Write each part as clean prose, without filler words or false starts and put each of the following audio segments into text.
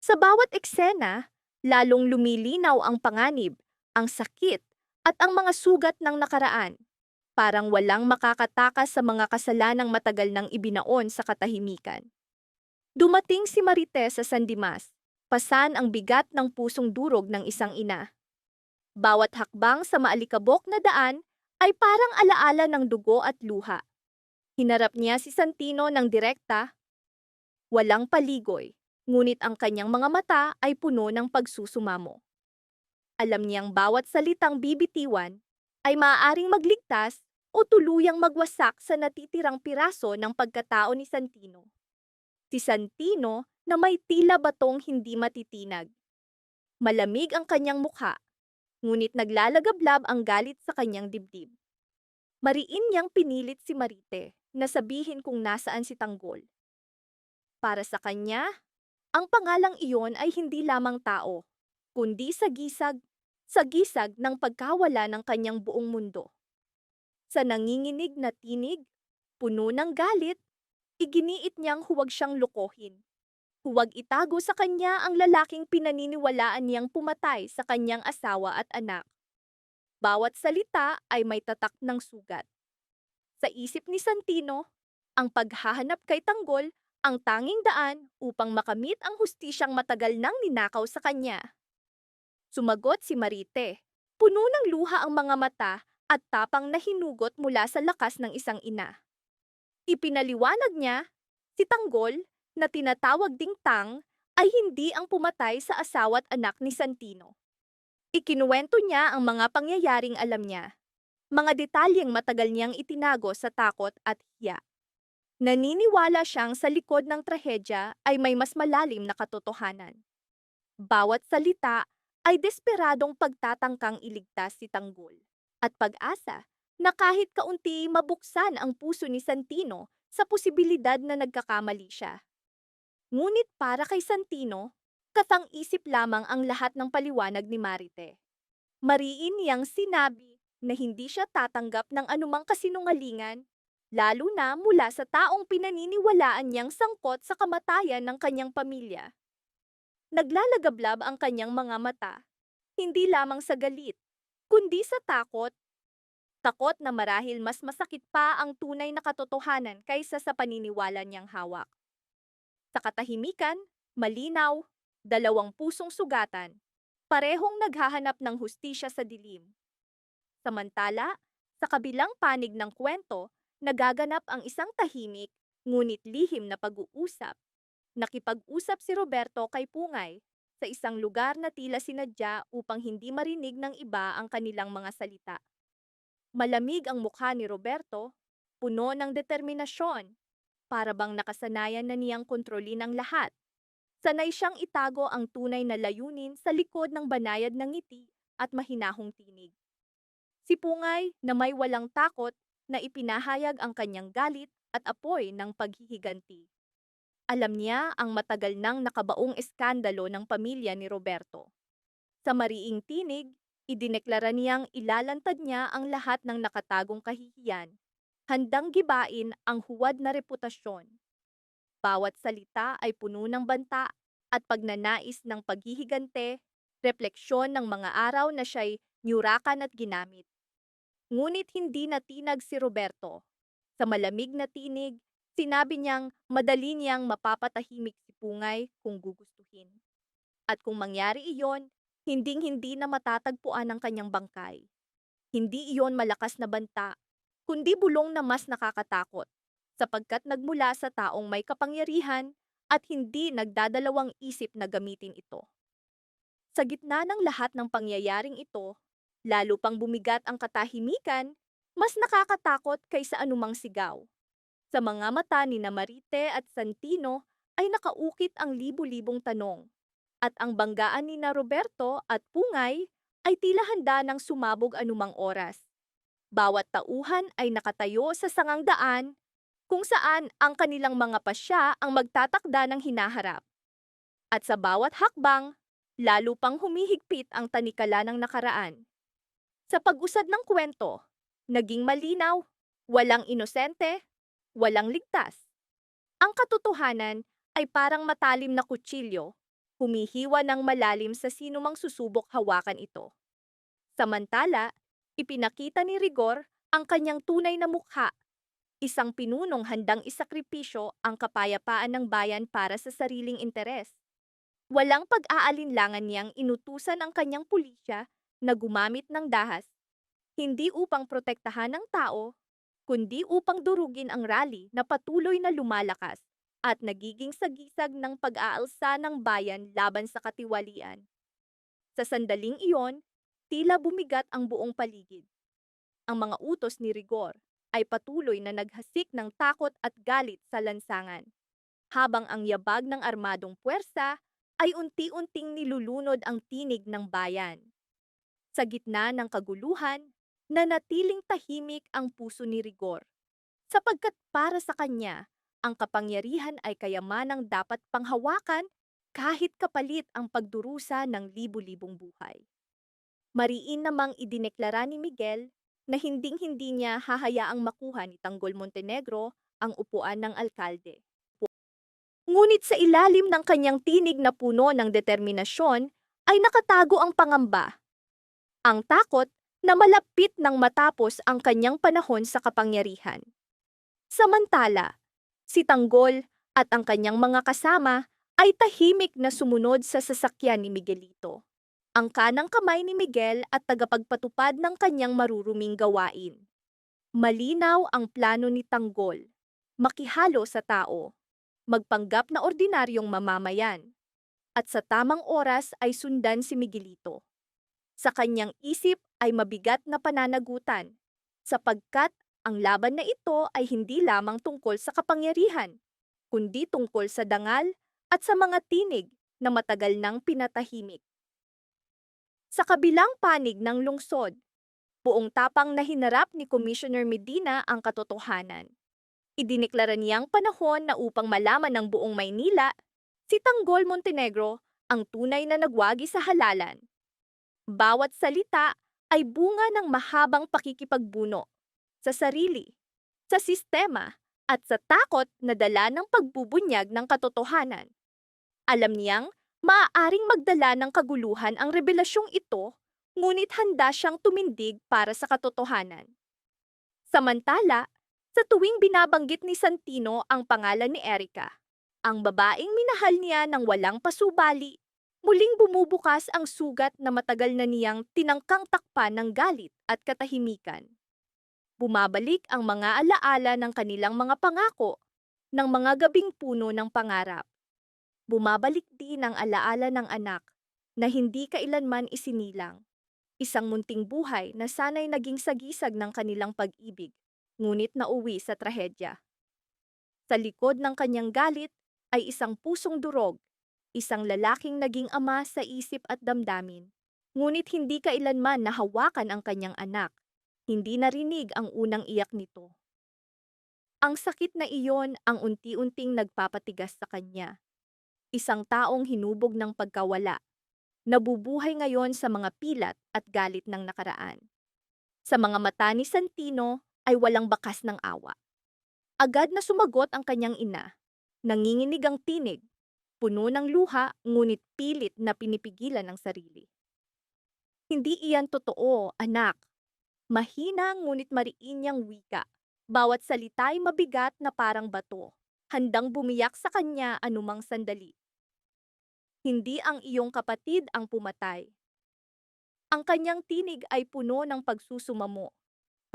Sa bawat eksena, lalong lumilinaw ang panganib, ang sakit, at ang mga sugat ng nakaraan. Parang walang makakatakas sa mga kasalanang matagal nang ibinaon sa katahimikan. Dumating si Marites sa San Dimas, pasan ang bigat ng pusong durog ng isang ina. Bawat hakbang sa maalikabok na daan ay parang alaala ng dugo at luha. Hinarap niya si Santino ng direkta, walang paligoy, ngunit ang kanyang mga mata ay puno ng pagsusumamo. Alam niyang bawat salitang bibitiwan ay maaaring magligtas o tuluyang magwasak sa natitirang piraso ng pagkatao ni Santino. Si Santino na may tila batong hindi matitinag. Malamig ang kanyang mukha, ngunit naglalagablab ang galit sa kanyang dibdib. Mariin niyang pinilit si Marite na sabihin kung nasaan si Tanggol. Para sa kanya, ang pangalang iyon ay hindi lamang tao, kundi sa gisag ng pagkawala ng kanyang buong mundo. Sa nanginginig na tinig, puno ng galit, iginiit niyang huwag siyang lokohin. Huwag itago sa kanya ang lalaking pinaniniwalaan niyang pumatay sa kanyang asawa at anak. Bawat salita ay may tatak ng sugat. Sa isip ni Santino, ang paghahanap kay Tanggol ang tanging daan upang makamit ang hustisyang matagal nang ninakaw sa kanya. Sumagot si Marite. Puno ng luha ang mga mata at tapang na hinugot mula sa lakas ng isang ina. Ipinaliwanag niya, si Tanggol, na tinatawag ding Tang, ay hindi ang pumatay sa asawa't anak ni Santino. Ikinuwento niya ang mga pangyayaring alam niya, mga detalyeng matagal niyang itinago sa takot at hiya. Naniniwala siyang sa likod ng trahedya ay may mas malalim na katotohanan. Bawat salita ay desperadong pagtatangkang iligtas si Tanggol at pag-asa na kahit kaunti mabuksan ang puso ni Santino sa posibilidad na nagkakamali siya. Ngunit para kay Santino, katang-isip lamang ang lahat ng paliwanag ni Marite. Mariin niyang sinabi na hindi siya tatanggap ng anumang kasinungalingan, lalo na mula sa taong pinaniniwalaan niyang sangkot sa kamatayan ng kanyang pamilya. Naglalagablab ang kanyang mga mata, hindi lamang sa galit, kundi sa takot. Takot na marahil mas masakit pa ang tunay na katotohanan kaysa sa paniniwala niyang hawak. Sa katahimikan, malinaw, dalawang pusong sugatan, parehong naghahanap ng hustisya sa dilim. Samantala, sa kabilang panig ng kwento, nagaganap ang isang tahimik, ngunit lihim na pag-uusap. Nakipag-usap si Roberto kay Pungay sa isang lugar na tila sinadya upang hindi marinig ng iba ang kanilang mga salita. Malamig ang mukha ni Roberto, puno ng determinasyon, para bang nakasanayan na niyang kontrolin ang lahat. Sanay siyang itago ang tunay na layunin sa likod ng banayad ng ngiti at mahinahong tinig. Si Pungay na may walang takot na ipinahayag ang kanyang galit at apoy ng paghihiganti. Alam niya ang matagal nang nakabaong eskandalo ng pamilya ni Roberto. Sa mariing tinig, idineklara niyang ilalantad niya ang lahat ng nakatagong kahihiyan, handang gibain ang huwad na reputasyon. Bawat salita ay puno ng banta at pagnanais ng paghihigante, refleksyon ng mga araw na siya'y nyurakan at ginamit. Ngunit hindi natinag si Roberto. Sa malamig na tinig, sinabi niyang madali niyang mapapatahimik si Pungay kung gugustuhin. At kung mangyari iyon, hinding-hindi na matatagpuan ang kanyang bangkay. Hindi iyon malakas na banta, kundi bulong na mas nakakatakot, sapagkat nagmula sa taong may kapangyarihan at hindi nagdadalawang isip na gamitin ito. Sa gitna ng lahat ng pangyayaring ito, lalo pang bumigat ang katahimikan, mas nakakatakot kaysa anumang sigaw. Sa mga mata ni Marite at Santino ay nakaukit ang libu-libong tanong, at ang banggaan ni Roberto at Pungay ay tila handa ng sumabog anumang oras. Bawat tauhan ay nakatayo sa sangang daan kung saan ang kanilang mga pasya ang magtatakda ng hinaharap. At sa bawat hakbang, lalo pang humihigpit ang tanikala ng nakaraan. Sa pag-usad ng kwento, naging malinaw, walang inosente, walang ligtas. Ang katotohanan ay parang matalim na kutsilyo, Humihiwa ng malalim sa sinumang susubok hawakan ito. Samantala, ipinakita ni Rigor ang kanyang tunay na mukha, isang pinunong handang isakripisyo ang kapayapaan ng bayan para sa sariling interes. Walang pag-aalinlangan niyang inutusan ang kanyang pulisya na gumamit ng dahas, hindi upang protektahan ng tao, kundi upang durugin ang rally na patuloy na lumalakas at nagiging sagisag ng pag-aalsa ng bayan laban sa katiwalian. Sa sandaling iyon, tila bumigat ang buong paligid. Ang mga utos ni Rigor ay patuloy na naghasik ng takot at galit sa lansangan, habang ang yabag ng armadong puwersa ay unti-unting nilulunod ang tinig ng bayan. Sa gitna ng kaguluhan, nanatiling tahimik ang puso ni Rigor, sapagkat para sa kanya, ang kapangyarihan ay kayamanang dapat panghawakan kahit kapalit ang pagdurusa ng libu-libong buhay. Mariin namang idineklara ni Miguel na hinding-hindi niya hahayaang makuha ni Tanggol Montenegro ang upuan ng alkalde. Ngunit sa ilalim ng kanyang tinig na puno ng determinasyon ay nakatago ang pangamba, ang takot na malapit nang matapos ang kanyang panahon sa kapangyarihan. Samantala, si Tanggol at ang kanyang mga kasama ay tahimik na sumunod sa sasakyan ni Miguelito, ang kanang kamay ni Miguel at tagapagpatupad ng kanyang maruruming gawain. Malinaw ang plano ni Tanggol, makihalo sa tao, magpanggap na ordinaryong mamamayan, at sa tamang oras ay sundan si Miguelito. Sa kanyang isip ay mabigat na pananagutan, sapagkat ang laban na ito ay hindi lamang tungkol sa kapangyarihan, kundi tungkol sa dangal at sa mga tinig na matagal nang pinatahimik. Sa kabilang panig ng lungsod, buong tapang na hinarap ni Commissioner Medina ang katotohanan. Idineklara niyang panahon na upang malaman ng buong Maynila, si Tanggol Montenegro ang tunay na nagwagi sa halalan. Bawat salita ay bunga ng mahabang pakikipagbuno sa sarili, sa sistema, at sa takot na dala ng pagbubunyag ng katotohanan. Alam niyang maaaring magdala ng kaguluhan ang revelasyong ito, ngunit handa siyang tumindig para sa katotohanan. Samantala, sa tuwing binabanggit ni Santino ang pangalan ni Erica, ang babaeng minahal niya ng walang pasubali, muling bumubukas ang sugat na matagal na niyang tinangkang takpan ng galit at katahimikan. Bumabalik ang mga alaala ng kanilang mga pangako, ng mga gabing puno ng pangarap. Bumabalik din ang alaala ng anak na hindi kailanman isinilang. Isang munting buhay na sana'y naging sagisag ng kanilang pag-ibig, ngunit nauwi sa trahedya. Sa likod ng kanyang galit ay isang pusong durog, isang lalaking naging ama sa isip at damdamin, ngunit hindi kailanman nahawakan ang kanyang anak, hindi narinig ang unang iyak nito. Ang sakit na iyon ang unti-unting nagpapatigas sa kanya. Isang taong hinubog ng pagkawala, nabubuhay ngayon sa mga pilat at galit ng nakaraan. Sa mga mata ni Santino ay walang bakas ng awa. Agad na sumagot ang kanyang ina. Nanginginig ang tinig, puno ng luha ngunit pilit na pinipigilan ang sarili. Hindi iyan totoo, anak. Mahina ngunit mariin niyang wika. Bawat salita ay mabigat na parang bato, handang bumiyak sa kanya anumang sandali. Hindi ang iyong kapatid ang pumatay. Ang kanyang tinig ay puno ng pagsusumamo,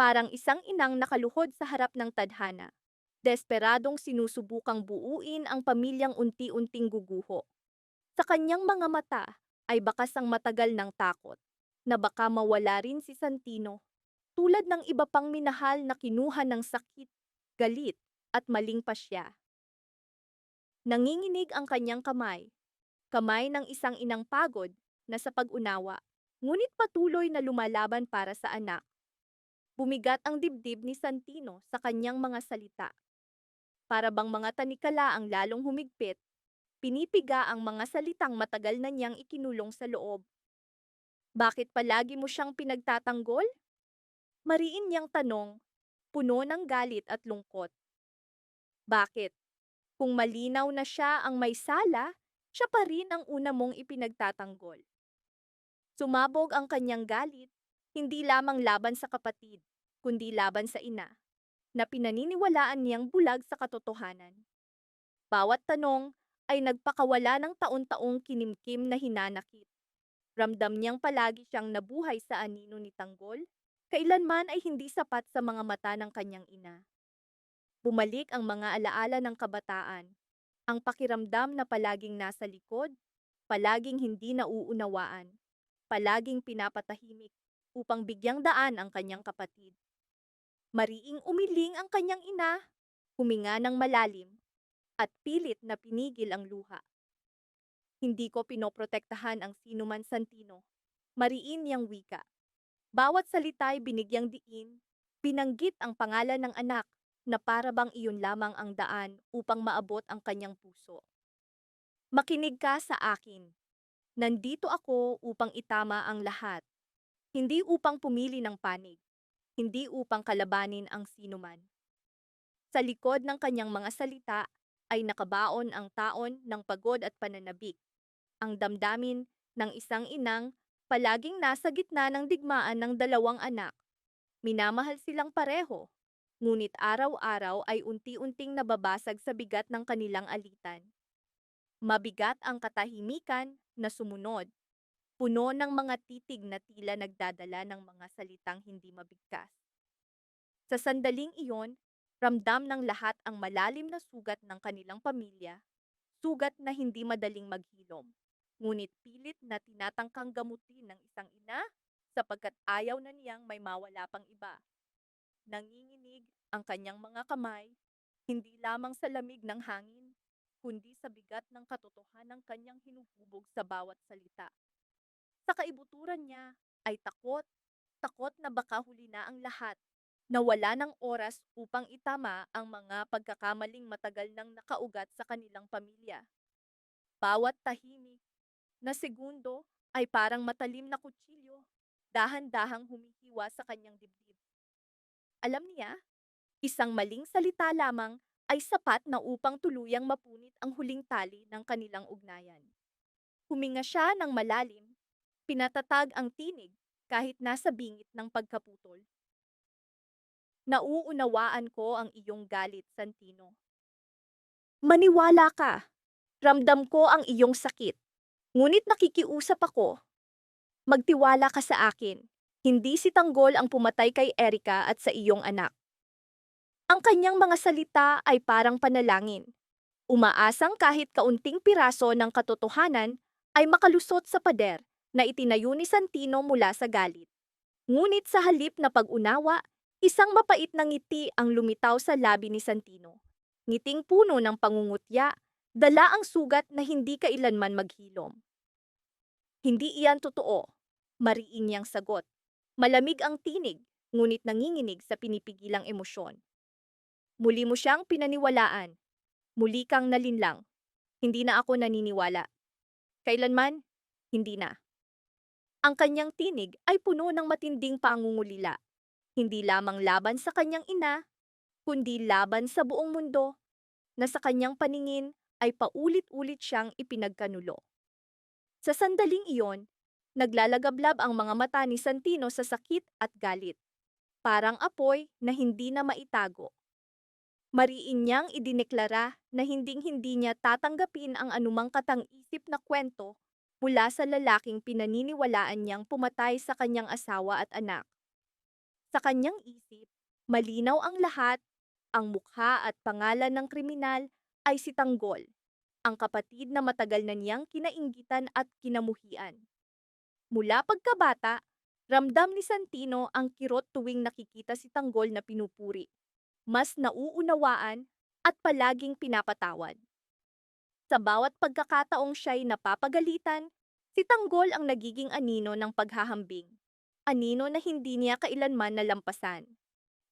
parang isang inang nakaluhod sa harap ng tadhana, desperadong sinusubukang buuin ang pamilyang unti-unting guguho. Sa kanyang mga mata ay bakas ang matagal ng takot, na baka mawala rin si Santino, tulad ng iba pang minahal na kinuha ng sakit, galit, at maling pasya. Nanginginig ang kanyang kamay, kamay ng isang inang pagod na sa pag-unawa, ngunit patuloy na lumalaban para sa anak. Bumigat ang dibdib ni Santino sa kanyang mga salita. Para bang mga tanikala ang lalong humigpit, pinipiga ang mga salitang matagal na niyang ikinulong sa loob. Bakit palagi mo siyang pinagtatanggol? Mariin niyang tanong, puno ng galit at lungkot. Bakit? Kung malinaw na siya ang may sala, siya pa rin ang una mong ipinagtatanggol. Sumabog ang kanyang galit, hindi lamang laban sa kapatid, kundi laban sa ina, na pinaniniwalaan niyang bulag sa katotohanan. Bawat tanong ay nagpakawala ng taon-taong kinimkim na hinanakit. Ramdam niyang palagi siyang nabuhay sa anino ni Tanggol, kailanman ay hindi sapat sa mga mata ng kanyang ina. Bumalik ang mga alaala ng kabataan, ang pakiramdam na palaging nasa likod, palaging hindi nauunawaan, palaging pinapatahimik upang bigyang daan ang kanyang kapatid. Mariing umiling ang kanyang ina, huminga ng malalim, at pilit na pinigil ang luha. Hindi ko pinoprotektahan ang sinuman Santino. Mariin niyang wika. Bawat salita'y binigyang diin, binanggit ang pangalan ng anak na para bang iyon lamang ang daan upang maabot ang kanyang puso. Makinig ka sa akin. Nandito ako upang itama ang lahat. Hindi upang pumili ng panig. Hindi upang kalabanin ang sinuman. Sa likod ng kanyang mga salita ay nakabaon ang taon ng pagod at pananabik. Ang damdamin ng isang inang palaging nasa gitna ng digmaan ng dalawang anak. Minamahal silang pareho, ngunit araw-araw ay unti-unting nababasag sa bigat ng kanilang alitan. Mabigat ang katahimikan na sumunod, puno ng mga titig na tila nagdadala ng mga salitang hindi mabigkas. Sa sandaling iyon, ramdam ng lahat ang malalim na sugat ng kanilang pamilya, sugat na hindi madaling maghilom, ngunit pilit na tinatangkang gamutin ng isang ina sapagkat ayaw na niyang may mawala pang iba. Nanginginig ang kanyang mga kamay, hindi lamang sa lamig ng hangin, kundi sa bigat ng katotohanan ng kanyang hinuhubog sa bawat salita. Sa kaibuturan niya ay takot, takot na baka huli na ang lahat, na wala ng oras upang itama ang mga pagkakamaling matagal nang nakaugat sa kanilang pamilya. Bawat tahimik na segundo ay parang matalim na kutsilyo, dahan-dahang humihiwa sa kanyang dibdib. Alam niya, isang maling salita lamang ay sapat na upang tuluyang mapunit ang huling tali ng kanilang ugnayan. Huminga siya ng malalim, pinatatag ang tinig kahit nasa bingit ng pagkaputol. Nauunawaan ko ang iyong galit, Santino. Maniwala ka. Ramdam ko ang iyong sakit. Ngunit nakikiusap ako. Magtiwala ka sa akin. Hindi si Tanggol ang pumatay kay Erika at sa iyong anak. Ang kanyang mga salita ay parang panalangin. Umaasang kahit kaunting piraso ng katotohanan ay makalusot sa pader na itinayo ni Santino mula sa galit. Ngunit sa halip na pag-unawa, isang mapait na ngiti ang lumitaw sa labi ni Santino. Ngiting puno ng pangungutya, dala ang sugat na hindi kailanman maghilom. Hindi iyan totoo, mariin niyang sagot. Malamig ang tinig, ngunit nanginginig sa pinipigilang emosyon. Muli mo siyang pinaniwalaan. Muli kang nalinlang. Hindi na ako naniniwala. Kailanman, hindi na. Ang kanyang tinig ay puno ng matinding pangungulila. Hindi lamang laban sa kanyang ina, kundi laban sa buong mundo, na sa kanyang paningin ay paulit-ulit siyang ipinagkanulo. Sa sandaling iyon, naglalagablab ang mga mata ni Santino sa sakit at galit. Parang apoy na hindi na maitago. Mariin niyang idineklara na hinding-hindi niya tatanggapin ang anumang katang-isip na kwento mula sa lalaking pinaniniwalaan niyang pumatay sa kanyang asawa at anak. Sa kanyang isip, malinaw ang lahat, ang mukha at pangalan ng kriminal ay si Tanggol, ang kapatid na matagal na niyang kinainggitan at kinamuhian. Mula pagkabata, ramdam ni Santino ang kirot tuwing nakikita si Tanggol na pinupuri. Mas nauunawaan at palaging pinapatawad. Sa bawat pagkakataong siya'y napapagalitan, si Tanggol ang nagiging anino ng paghahambing. Anino na hindi niya kailanman nalampasan.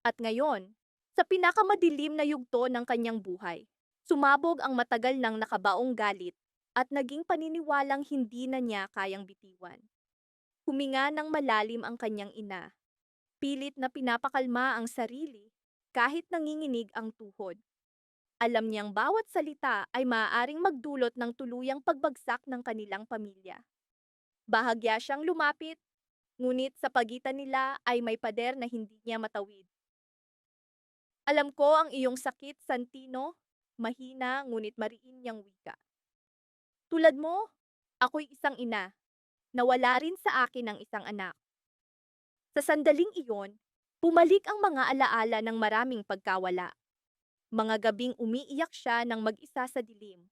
At ngayon, sa pinakamadilim na yugto ng kanyang buhay, sumabog ang matagal nang nakabaong galit at naging paniniwalang hindi na niya kayang bitiwan. Huminga ng malalim ang kanyang ina. Pilit na pinapakalma ang sarili kahit nanginginig ang tuhod. Alam niyang bawat salita ay maaaring magdulot ng tuluyang pagbagsak ng kanilang pamilya. Bahagya siyang lumapit, ngunit sa pagitan nila ay may pader na hindi niya matawid. Alam ko ang iyong sakit, Santino, mahina ngunit mariin niyang wika. Tulad mo, ako'y isang ina, nawala rin sa akin ang isang anak. Sa sandaling iyon, bumalik ang mga alaala ng maraming pagkawala. Mga gabing umiiyak siya ng mag-isa sa dilim.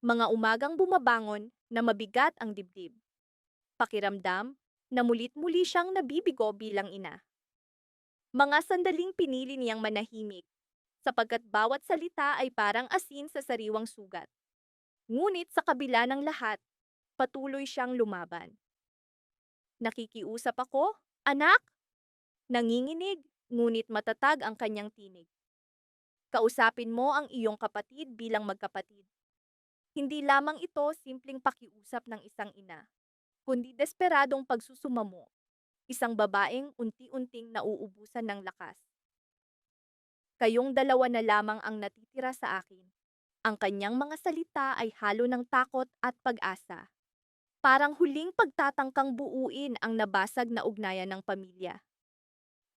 Mga umagang bumabangon na mabigat ang dibdib. Pakiramdam na mulit-muli siyang nabibigo bilang ina. Mga sandaling pinili niyang manahimik, sapagkat bawat salita ay parang asin sa sariwang sugat. Ngunit sa kabila ng lahat, patuloy siyang lumaban. Nakikiusap ako, anak? Nanginginig, ngunit matatag ang kanyang tinig. Kausapin mo ang iyong kapatid bilang magkapatid. Hindi lamang ito simpleng pakiusap ng isang ina, kundi desperadong pagsusumamo, isang babaeng unti-unting nauubusan ng lakas. Kayong dalawa na lamang ang natitira sa akin. Ang kanyang mga salita ay halo ng takot at pag-asa. Parang huling pagtatangkang buuin ang nabasag na ugnayan ng pamilya.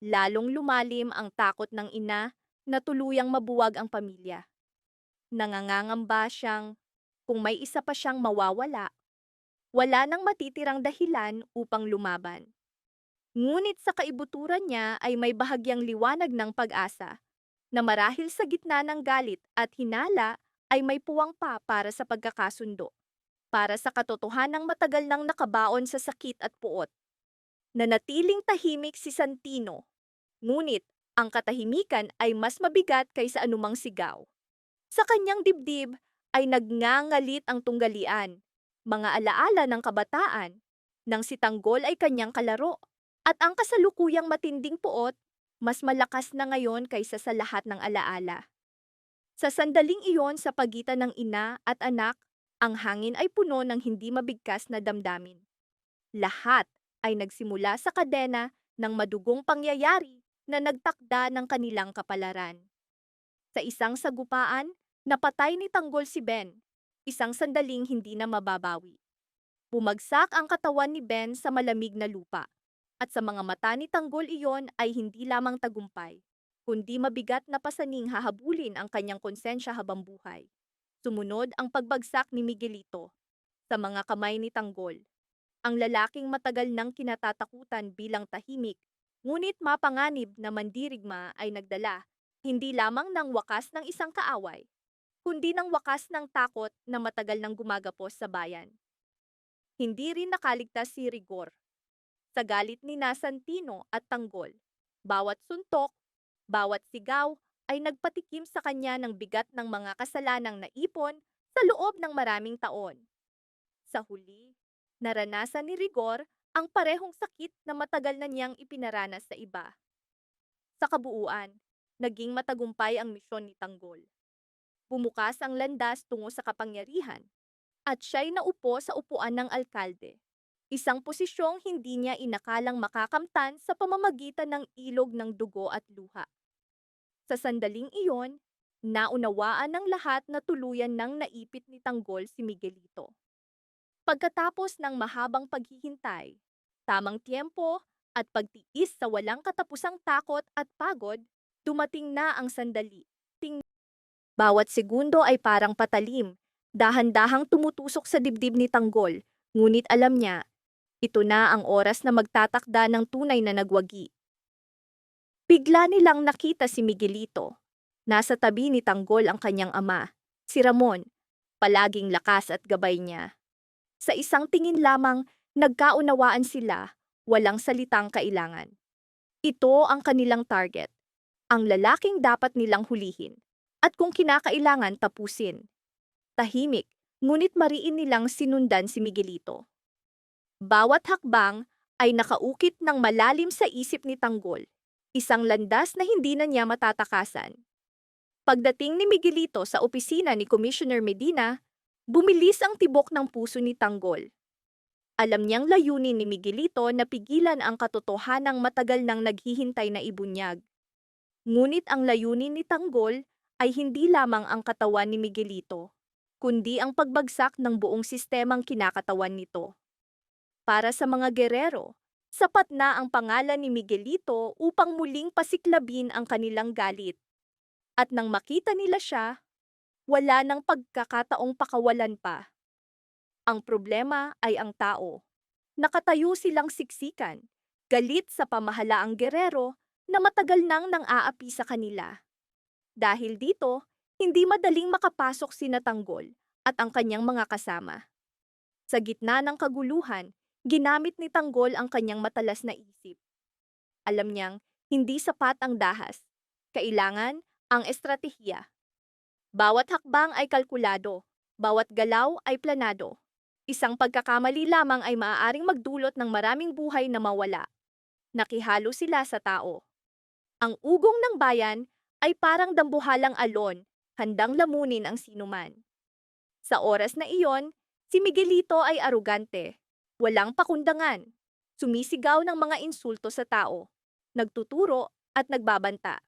Lalong lumalim ang takot ng ina na tuluyang mabuwag ang pamilya. Nangangangamba siyang kung may isa pa siyang mawawala, wala nang matitirang dahilan upang lumaban. Ngunit sa kaibuturan niya ay may bahagyang liwanag ng pag-asa na marahil sa gitna ng galit at hinala ay may puwang pa para sa pagkakasundo, para sa katotohanang matagal nang nakabaon sa sakit at puot. Nanatiling tahimik si Santino, ngunit ang katahimikan ay mas mabigat kaysa anumang sigaw. Sa kanyang dibdib ay nagngangalit ang tunggalian, mga alaala ng kabataan, nang si Tanggol ay kanyang kalaro, at ang kasalukuyang matinding puot, mas malakas na ngayon kaysa sa lahat ng alaala. Sa sandaling iyon sa pagitan ng ina at anak, ang hangin ay puno ng hindi mabigkas na damdamin. Lahat ay nagsimula sa kadena ng madugong pangyayari na nagtakda ng kanilang kapalaran. Sa isang sagupaan, napatay ni Tanggol si Ben, isang sandaling hindi na mababawi. Bumagsak ang katawan ni Ben sa malamig na lupa, at sa mga mata ni Tanggol iyon ay hindi lamang tagumpay, kundi mabigat na pasaning hahabulin ang kanyang konsensya habang buhay. Sumunod ang pagbagsak ni Miguelito sa mga kamay ni Tanggol, ang lalaking matagal nang kinatatakutan bilang tahimik, ngunit mapanganib na mandirigma ay nagdala hindi lamang ng wakas ng isang kaaway, kundi ng wakas ng takot na matagal nang gumagapos sa bayan. Hindi rin nakaligtas si Rigor. Sa galit ni Santino at Tanggol, bawat suntok, bawat sigaw ay nagpatikim sa kanya ng bigat ng mga kasalanang naipon sa loob ng maraming taon. Sa huli, naranasan ni Rigor ang parehong sakit na matagal na niyang ipinaranas sa iba. Sa kabuuan, naging matagumpay ang misyon ni Tanggol. Bumukas ang landas tungo sa kapangyarihan, at siya'y naupo sa upuan ng alkalde, isang posisyong hindi niya inakalang makakamtan sa pamamagitan ng ilog ng dugo at luha. Sa sandaling iyon, naunawaan ng lahat na tuluyan ng naipit ni Tanggol si Miguelito. Pagkatapos ng mahabang paghihintay, tamang tiempo at pagtiis sa walang katapusang takot at pagod, dumating na ang sandali. Bawat segundo ay parang patalim, dahan-dahang tumutusok sa dibdib ni Tanggol, ngunit alam niya, ito na ang oras na magtatakda ng tunay na nagwagi. Bigla nilang nakita si Miguelito. Nasa tabi ni Tanggol ang kanyang ama, si Ramon, palaging lakas at gabay niya. Sa isang tingin lamang, nagkaunawaan sila, walang salitang kailangan. Ito ang kanilang target, ang lalaking dapat nilang hulihin, at kung kinakailangan tapusin. Tahimik, ngunit mariin nilang sinundan si Miguelito. Bawat hakbang ay nakaukit ng malalim sa isip ni Tanggol, isang landas na hindi na niya matatakasan. Pagdating ni Miguelito sa opisina ni Commissioner Medina, bumilis ang tibok ng puso ni Tanggol. Alam niyang layunin ni Miguelito na pigilan ang katotohanang matagal nang naghihintay na ibunyag. Ngunit ang layunin ni Tanggol ay hindi lamang ang katawan ni Miguelito, kundi ang pagbagsak ng buong sistemang kinakatawan nito. Para sa mga gerero, sapat na ang pangalan ni Miguelito upang muling pasiklabin ang kanilang galit. At nang makita nila siya, wala nang pagkakataong pakawalan pa. Ang problema ay ang tao. Nakatayo silang siksikan, galit sa pamahalaang gerero na matagal nang nang-aapi sa kanila. Dahil dito, hindi madaling makapasok si Natanggol at ang kanyang mga kasama. Sa gitna ng kaguluhan, ginamit ni Tanggol ang kanyang matalas na isip. Alam niyang hindi sapat ang dahas. Kailangan ang estratehiya. Bawat hakbang ay kalkulado, bawat galaw ay planado. Isang pagkakamali lamang ay maaaring magdulot ng maraming buhay na mawala. Nakihalo sila sa tao. Ang ugong ng bayan ay parang dambuhalang alon, handang lamunin ang sinuman. Sa oras na iyon, si Miguelito ay arugante, walang pakundangan, sumisigaw ng mga insulto sa tao, nagtuturo at nagbabanta.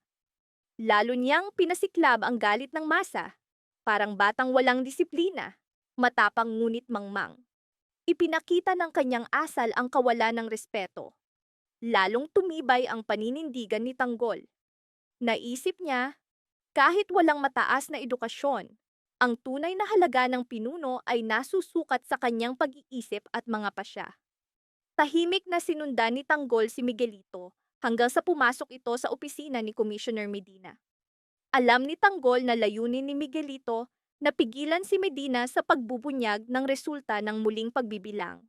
Lalo niyang pinasiklab ang galit ng masa, parang batang walang disiplina, matapang ngunit mangmang. Ipinakita ng kanyang asal ang kawalan ng respeto. Lalong tumibay ang paninindigan ni Tanggol. Naisip niya, kahit walang mataas na edukasyon, ang tunay na halaga ng pinuno ay nasusukat sa kanyang pag-iisip at mga pasya. Tahimik na sinundan ni Tanggol si Miguelito hanggang sa pumasok ito sa opisina ni Commissioner Medina. Alam ni Tanggol na layunin ni Miguelito na pigilan si Medina sa pagbubunyag ng resulta ng muling pagbibilang.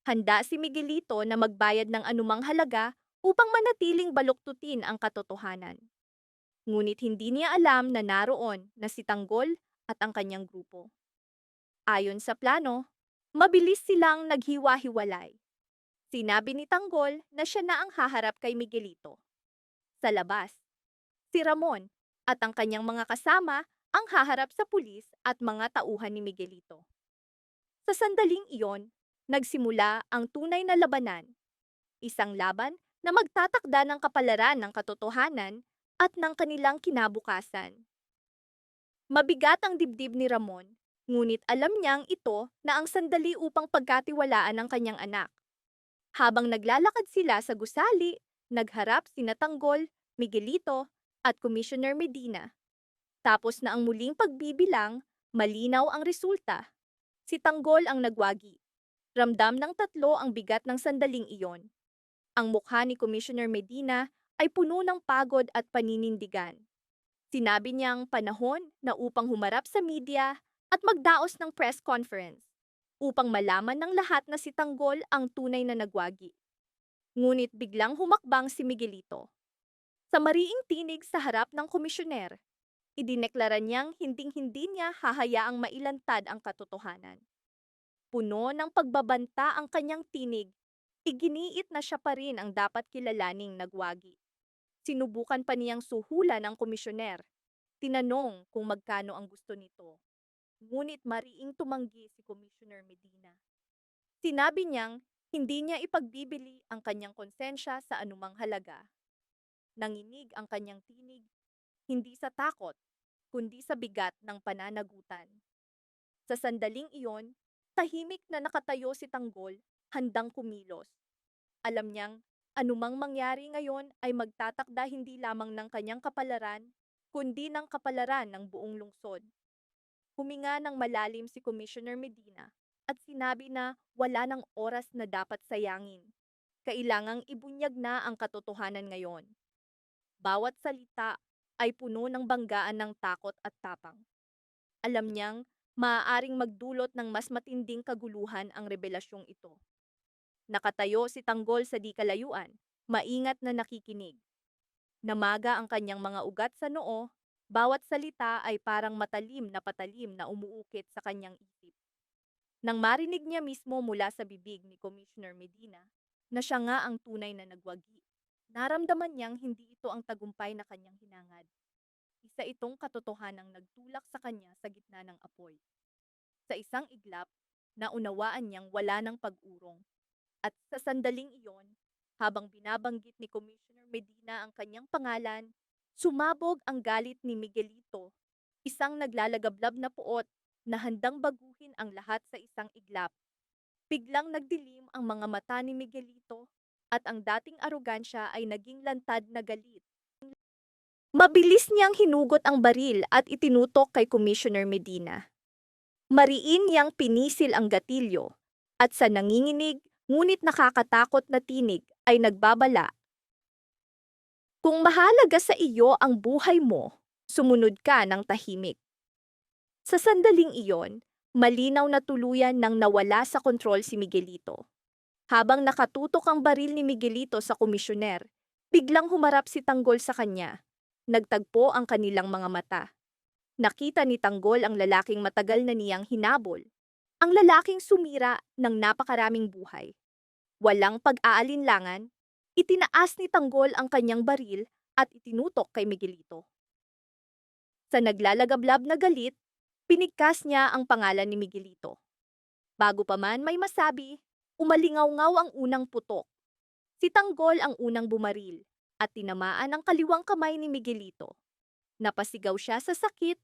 Handa si Miguelito na magbayad ng anumang halaga upang manatiling baluktutin ang katotohanan. Ngunit hindi niya alam na naroon na si Tanggol at ang kanyang grupo. Ayon sa plano, mabilis silang naghiwa-hiwalay. Sinabi ni Tanggol na siya na ang haharap kay Miguelito. Sa labas, si Ramon at ang kanyang mga kasama ang haharap sa pulis at mga tauhan ni Miguelito. Sa sandaling iyon, nagsimula ang tunay na labanan. Isang laban na magtatakda ng kapalaran ng katotohanan at ng kanilang kinabukasan. Mabigat ang dibdib ni Ramon, ngunit alam niyang ito na ang sandali upang pagkatiwalaan ng kanyang anak. Habang naglalakad sila sa gusali, nagharap sina Tanggol, Miguelito, at Commissioner Medina. Tapos na ang muling pagbibilang, malinaw ang resulta. Si Tanggol ang nagwagi. Ramdam ng tatlo ang bigat ng sandaling iyon. Ang mukha ni Commissioner Medina ay puno ng pagod at paninindigan. Sinabi niyang panahon na upang humarap sa media at magdaos ng press conference upang malaman ng lahat na si Tanggol ang tunay na nagwagi. Ngunit biglang humakbang si Miguelito. Sa mariing tinig sa harap ng komisyoner, idineklara niyang hinding-hindi niya hahayaang mailantad ang katotohanan. Puno ng pagbabanta ang kanyang tinig, iginiit na siya pa rin ang dapat kilalaning nagwagi. Sinubukan pa niyang suhulan ang komisyoner. Tinanong kung magkano ang gusto nito. Ngunit mariing tumanggi si Commissioner Medina. Sinabi niyang hindi niya ipagbibili ang kanyang konsensya sa anumang halaga. Nanginig ang kanyang tinig, hindi sa takot, kundi sa bigat ng pananagutan. Sa sandaling iyon, tahimik na nakatayo si Tanggol, handang kumilos. Alam niyang anumang mangyari ngayon ay magtatakda hindi lamang ng kanyang kapalaran, kundi ng kapalaran ng buong lungsod. Huminga ng malalim si Commissioner Medina at sinabi na wala ng oras na dapat sayangin. Kailangang ibunyag na ang katotohanan ngayon. Bawat salita ay puno ng banggaan ng takot at tapang. Alam niyang maaaring magdulot ng mas matinding kaguluhan ang revelasyong ito. Nakatayo si Tanggol sa di kalayuan, maingat na nakikinig. Namaga ang kanyang mga ugat sa noo, bawat salita ay parang matalim na patalim na umuukit sa kanyang isip. Nang marinig niya mismo mula sa bibig ni Commissioner Medina na siya nga ang tunay na nagwagi, naramdaman niyang hindi ito ang tagumpay na kanyang hinangad. Isa itong katotohanang nagtulak sa kanya sa gitna ng apoy. Sa isang iglap, naunawaan niyang wala ng pag-urong. At sa sandaling iyon, habang binabanggit ni Commissioner Medina ang kanyang pangalan, Sumabog ang galit ni Miguelito, isang naglalagablab na puot na handang baguhin ang lahat sa isang iglap. Biglang nagdilim ang mga mata ni Miguelito at ang dating arogansya ay naging lantad na galit. Mabilis niyang hinugot ang baril at itinutok kay Commissioner Medina. Mariin niyang pinisil ang gatilyo at sa nanginginig ngunit nakakatakot na tinig ay nagbabala. Kung mahalaga sa iyo ang buhay mo, sumunod ka ng tahimik. Sa sandaling iyon, malinaw na tuluyan nang nawala sa kontrol si Miguelito. Habang nakatutok ang baril ni Miguelito sa komisyoner, biglang humarap si Tanggol sa kanya. Nagtagpo ang kanilang mga mata. Nakita ni Tanggol ang lalaking matagal na niyang hinabol. Ang lalaking sumira ng napakaraming buhay. Walang pag-aalinlangan, itinaas ni Tanggol ang kanyang baril at itinutok kay Miguelito. Sa naglalagablab na galit, pinigkas niya ang pangalan ni Miguelito. Bago pa man may masabi, umalingaw-ngaw ang unang putok. Si Tanggol ang unang bumaril at tinamaan ang kaliwang kamay ni Miguelito. Napasigaw siya sa sakit,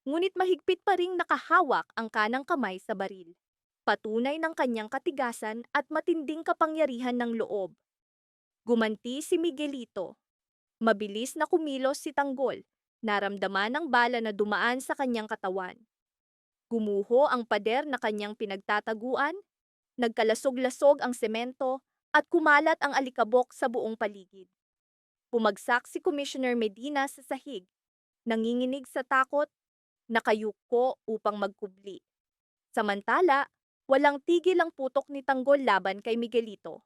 ngunit mahigpit pa ring nakahawak ang kanang kamay sa baril. Patunay ng kanyang katigasan at matinding kapangyarihan ng loob. Gumanti si Miguelito. Mabilis na kumilos si Tanggol, naramdaman ng bala na dumaan sa kanyang katawan. Gumuho ang pader na kanyang pinagtataguan, nagkalasog-lasog ang semento at kumalat ang alikabok sa buong paligid. Pumagsak si Commissioner Medina sa sahig, nanginginig sa takot, nakayuko upang magkubli. Samantala, walang tigil ang putok ni Tanggol laban kay Miguelito.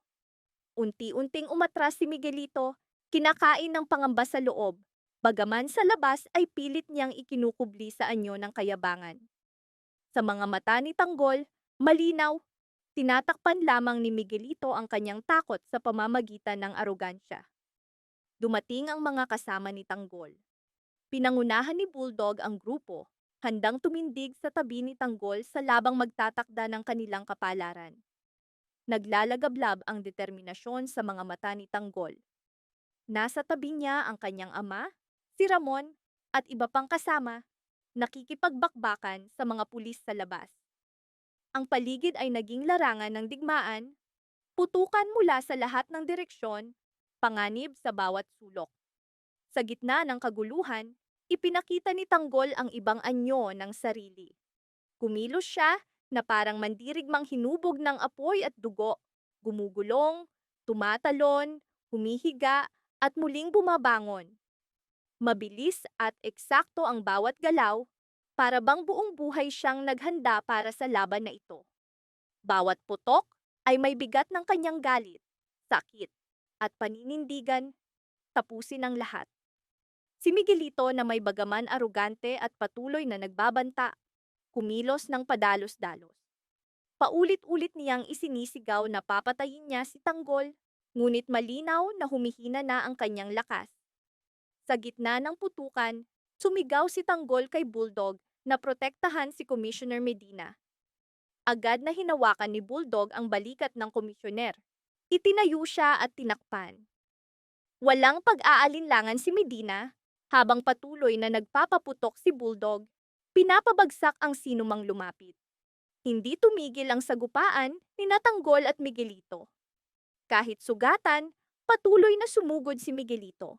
Unti-unting umatras si Miguelito, kinakain ng pangamba sa loob, bagaman sa labas ay pilit niyang ikinukubli sa anyo ng kayabangan. Sa mga mata ni Tanggol, malinaw, tinatakpan lamang ni Miguelito ang kanyang takot sa pamamagitan ng arogansya. Dumating ang mga kasama ni Tanggol. Pinangunahan ni Bulldog ang grupo, handang tumindig sa tabi ni Tanggol sa labang magtatakda ng kanilang kapalaran. Naglalagablab ang determinasyon sa mga mata ni Tanggol. Nasa tabi niya ang kanyang ama, si Ramon, at iba pang kasama, nakikipagbakbakan sa mga pulis sa labas. Ang paligid ay naging larangan ng digmaan, putukan mula sa lahat ng direksyon, panganib sa bawat sulok. Sa gitna ng kaguluhan, ipinakita ni Tanggol ang ibang anyo ng sarili. Kumilos siya na parang mandirigmang hinubog ng apoy at dugo, gumugulong, tumatalon, humihiga, at muling bumabangon. Mabilis at eksakto ang bawat galaw, para bang buong buhay siyang naghanda para sa laban na ito. Bawat putok ay may bigat ng kanyang galit, sakit, at paninindigan, tapusin ang lahat. Si Miguelito na may bagaman arugante at patuloy na nagbabanta, kumilos ng padalos-dalos. Paulit-ulit niyang isinisigaw na papatayin niya si Tanggol, ngunit malinaw na humihina na ang kanyang lakas. Sa gitna ng putukan, sumigaw si Tanggol kay Bulldog na protektahan si Commissioner Medina. Agad na hinawakan ni Bulldog ang balikat ng komisyoner. Itinayo siya at tinakpan. Walang pag-aalinlangan si Medina, habang patuloy na nagpapaputok si Bulldog, pinapabagsak ang sinumang lumapit. Hindi tumigil ang sagupaan ni Tanggol at Miguelito. Kahit sugatan, patuloy na sumugod si Miguelito.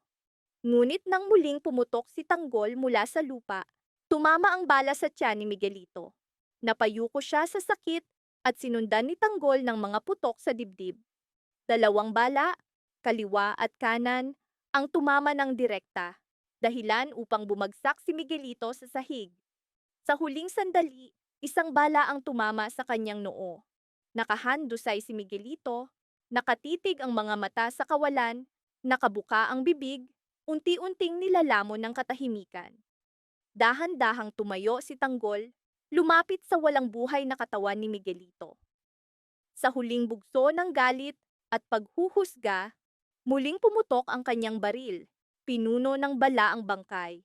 Ngunit nang muling pumutok si Tanggol mula sa lupa, tumama ang bala sa tiyan ni Miguelito. Napayuko siya sa sakit at sinundan ni Tanggol ng mga putok sa dibdib. 2 bala, kaliwa at kanan, ang tumama ng direkta, dahilan upang bumagsak si Miguelito sa sahig. Sa huling sandali, 1 bala ang tumama sa kanyang noo. Nakahandusay si Miguelito, nakatitig ang mga mata sa kawalan, nakabuka ang bibig, unti-unting nilalamon ng katahimikan. Dahan-dahang tumayo si Tanggol, lumapit sa walang buhay na katawan ni Miguelito. Sa huling bugso ng galit at paghuhusga, muling pumutok ang kanyang baril, pinuno ng bala ang bangkay.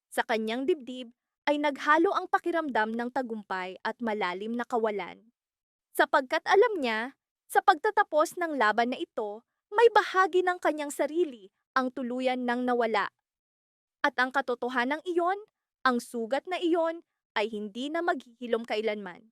Sa kanyang dibdib ay naghalo ang pakiramdam ng tagumpay at malalim na kawalan. Sapagkat alam niya, sa pagtatapos ng laban na ito, may bahagi ng kanyang sarili ang tuluyan ng nawala. At ang katotohanan iyon, ang sugat na iyon ay hindi na maghihilom kailanman.